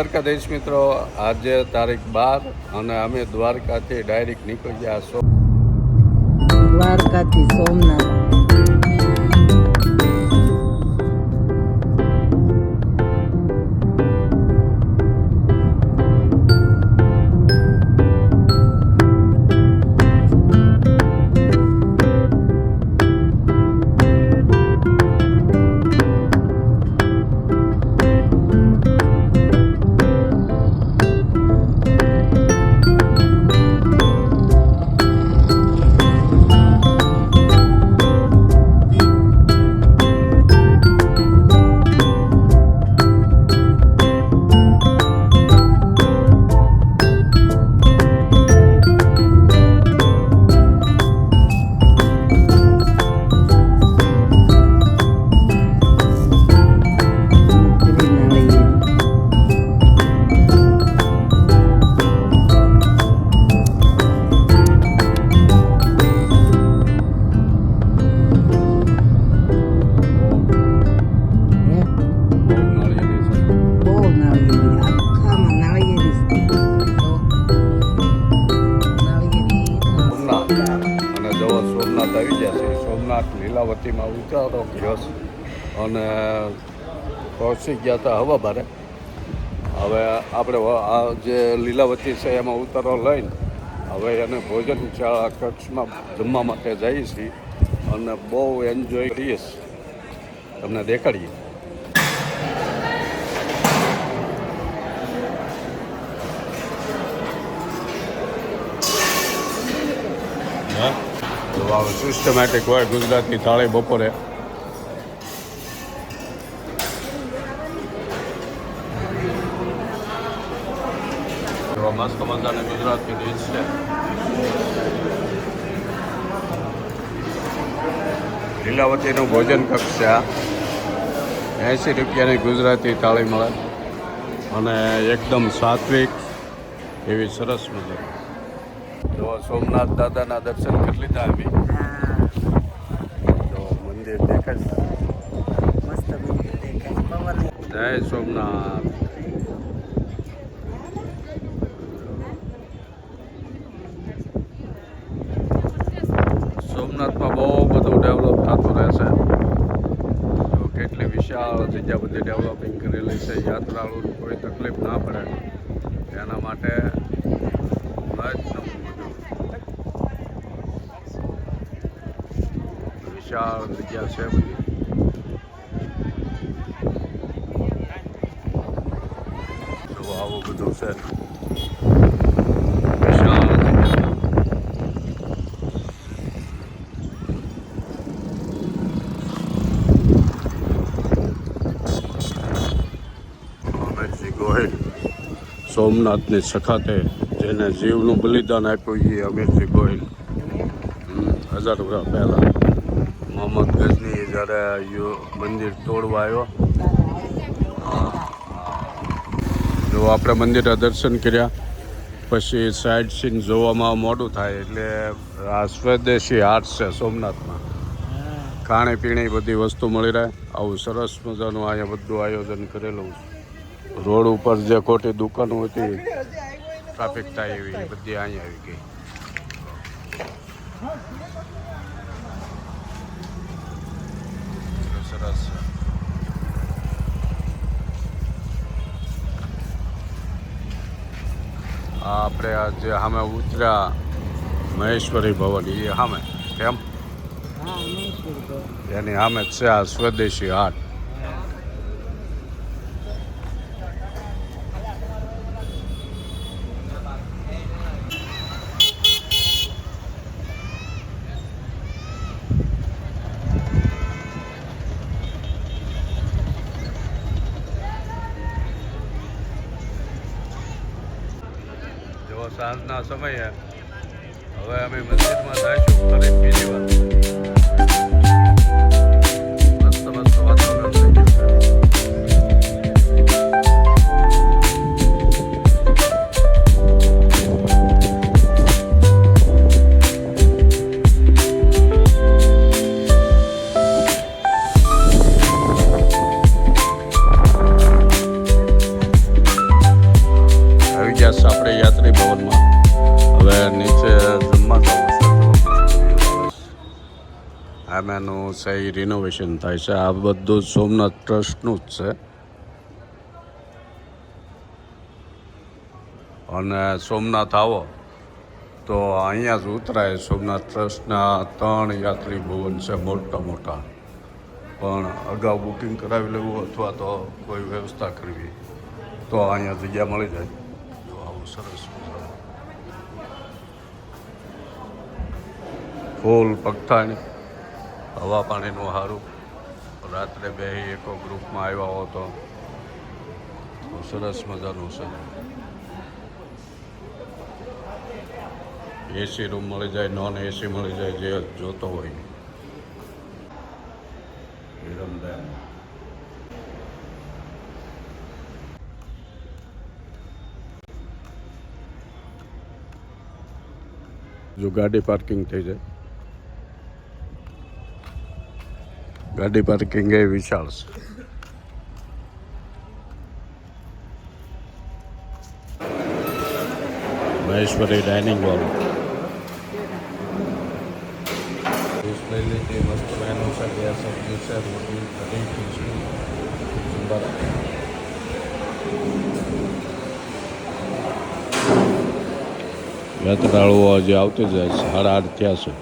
દ્વારકાધીશ મિત્રો, આજે તારીખ 12 અને અમે દ્વારકાથી ડાયરેક્ટ નીકળી ગયા દ્વારકાથી સોમનાથ. સોમનાથ લીલાવતીમાં ઉતારો ગયો અને પહોંચી ગયા હતા હવા બારે. હવે આપણે આ જે લીલાવતી છે એમાં ઉતારો લઈને હવે એને ભોજન કક્ષમાં જમવા માટે જઈએ છીએ અને બહુ એન્જોય કરીએ છીએ, તમને દેખાડીએ. સિસ્ટમેટિક હોય ગુજરાતની થાળી બપોરે. મસ્ત મજાની ગુજરાતની ડીશ છે. લીલાવતીનું ભોજન કક્ષ છે આ. 80 રૂપિયાની ગુજરાતી થાળી મળે અને એકદમ સાત્વિક એવી સરસ મજા. જો સોમનાથ દાદાના દર્શન કરી લીધા અમે. તો મંદિર દેખાય, મસ્ત મંદિર દેખાય. જય સોમનાથ. સોમનાથમાં બહુ બધું ડેવલપ થતું રહેશે. તો કેટલી વિશાળ જગ્યા બધી ડેવલપિંગ કરેલી છે. યાત્રાળુને કોઈ તકલીફ ના પડે એના માટે વિશાળ જગ્યા છે બધી. તો આવું બધું છે વિશાળ જગ્યા. અમીરસિંહ ગોહિલ સોમનાથની સખાતે જેને જીવનું બલિદાન આપ્યું એ અમીરસિંહ ગોહિલ 1000 વર્ષ પહેલાં. મોહમ્મદ ગઝની જ્યારે મંદિર તોડવા આવ્યો. જો આપણે મંદિરના દર્શન કર્યા પછી સાઇડ સીન જોવામાં મોડું થાય એટલે આ સ્વદેશી હાટ છે સોમનાથમાં. ખાણીપીણી બધી વસ્તુ મળી રહે. આવું સરસ મજાનું અહીંયા બધું આયોજન કરેલું. રોડ ઉપર જે ખોટી દુકાનો હતી ટ્રાફિક થાય એવી બધી અહીંયા આવી ગઈ. સરસ. આપણે આ જે સામે ઉતર્યા મહેશ્વરી ભવન એ સામે કેમ એની સામે જ છે આ સ્વદેશી હાટ. સાંજના સમયે હવે અમે મંદિરમાં જઈશું ફરી બીજી વાર. મસ્ત મસ્ત વાતાવરણ થઈ ગયું છે. ગયા છે આપણે યાત્રી ભવનમાં. હવે નીચે જમવા જવું છે. આમાંનું સહી રિનોવેશન થાય છે. આ બધું સોમનાથ ટ્રસ્ટનું જ છે. અને સોમનાથ આવો તો અહીંયા જ ઉતરાય. સોમનાથ ટ્રસ્ટના 3 યાત્રી ભવન છે મોટા મોટા. પણ અગાઉ બુકિંગ કરાવી લેવું અથવા તો કોઈ વ્યવસ્થા કરવી તો અહીંયા જગ્યા મળી જાય. જો આવું સરસ ફૂલ પગથાણી, હવા પાણીનું સારું. રાત્રે બેસી એકો ગ્રુપમાં આવ્યા હો તો સરસ મજાનું છે. એસી રૂમ મળી જાય, નોન એસી મળી જાય, જે જોતો હોય. વિરમડેમ જો ગાડી પાર્કિંગ થઈ જાય. ગાડી પાર્કિંગ એ વિશાળ છે. મહેશ્વરી ડાઇનિંગ હોલ લઈ લીધી. મસ્ત મેનુ છે. બે સબ્જી છે, રોટી, કઢી, ખીચડી, સુંદર. યાત્રાળુઓ હજી આવતી જાય છે. 8:30 થયા છે.